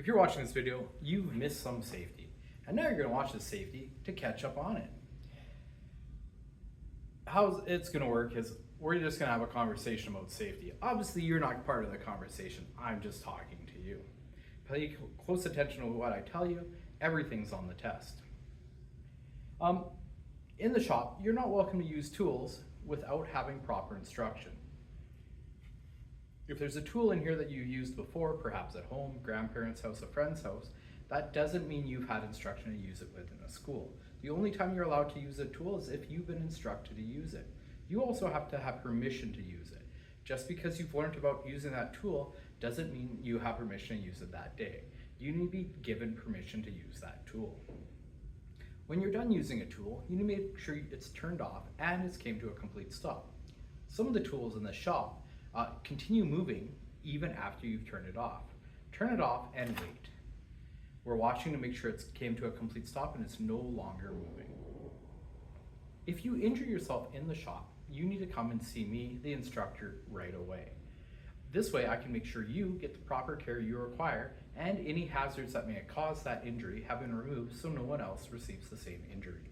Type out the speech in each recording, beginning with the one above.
If you're watching this video, you've missed some safety. And now you're going to watch this safety to catch up on it. How it's going to work is we're just going to have a conversation about safety. Obviously, you're not part of the conversation. I'm just talking to you. Pay close attention to what I tell you. Everything's on the test. In the shop, you're not welcome to use tools without having proper instruction. If there's a tool in here that you used before, perhaps at home, grandparents' house, a friend's house, that doesn't mean you've had instruction to use it within a school. The only time you're allowed to use a tool is if you've been instructed to use it. You also have to have permission to use it. Just because you've learned about using that tool doesn't mean you have permission to use it that day. You need to be given permission to use that tool. When you're done using a tool, you need to make sure it's turned off and it's came to a complete stop. Some of the tools in the shop continue moving even after you've turned it off. Turn it off and wait. We're watching to make sure it's came to a complete stop and it's no longer moving. If you injure yourself in the shop, you need to come and see me, the instructor, right away. This way I can make sure you get the proper care you require and any hazards that may cause that injury have been removed so no one else receives the same injury.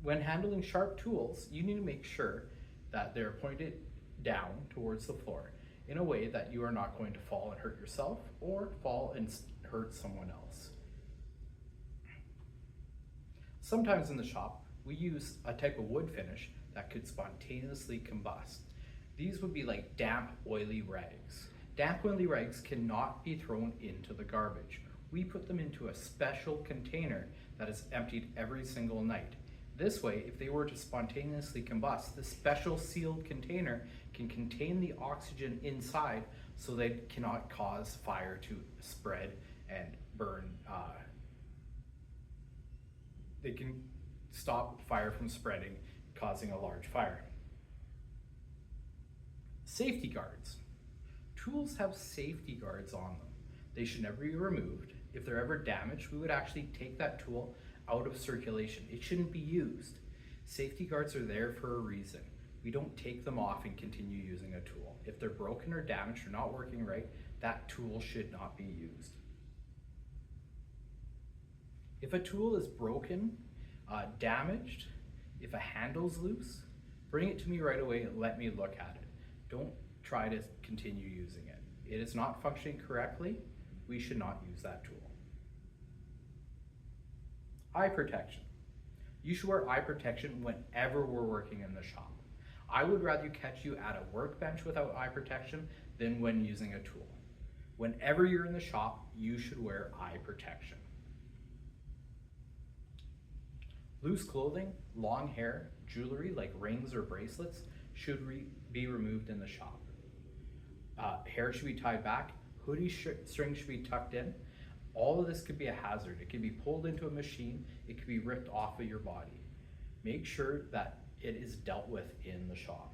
When handling sharp tools, you need to make sure that they're pointed down towards the floor in a way that you are not going to fall and hurt yourself or fall and hurt someone else. Sometimes in the shop, we use a type of wood finish that could spontaneously combust. These would be like damp, oily rags. Damp, oily rags cannot be thrown into the garbage. We put them into a special container that is emptied every single night. This way, if they were to spontaneously combust, the special sealed container can contain the oxygen inside so they cannot cause fire to spread and burn. They can stop fire from spreading, causing a large fire. Safety guards. Tools have safety guards on them. They should never be removed. If they're ever damaged, we would actually take that tool out of circulation. It shouldn't be used. Safety guards are there for a reason. We don't take them off and continue using a tool. If they're broken or damaged or not working right, that tool should not be used. If a tool is broken, damaged, if a handle's loose, bring it to me right away and let me look at it. Don't try to continue using it. It is not functioning correctly. We should not use that tool. Eye protection. You should wear eye protection whenever we're working in the shop. I would rather catch you at a workbench without eye protection than when using a tool. Whenever you're in the shop, you should wear eye protection. Loose clothing, long hair, jewelry like rings or bracelets should be removed in the shop. Hair should be tied back, hoodie string should be tucked in. All of this could be a hazard. It can be pulled into a machine, it could be ripped off of your body. Make sure that it is dealt with in the shop.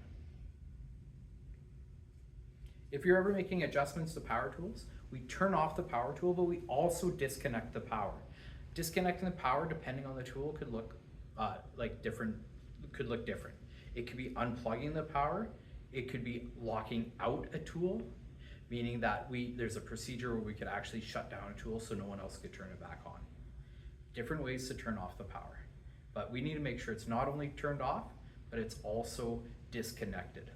If you're ever making adjustments to power tools, we turn off the power tool, but we also disconnect the power. Disconnecting the power, depending on the tool, could look different. It could be unplugging the power. It could be locking out a tool, meaning that there's a procedure where we could actually shut down a tool so no one else could turn it back on. Different ways to turn off the power. But we need to make sure it's not only turned off, but it's also disconnected.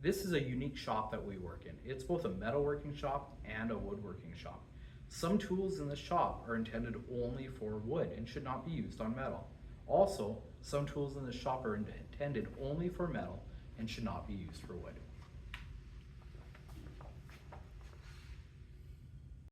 This is a unique shop that we work in. It's both a metalworking shop and a woodworking shop. Some tools in the shop are intended only for wood and should not be used on metal. Also, some tools in the shop are intended only for metal and should not be used for wood.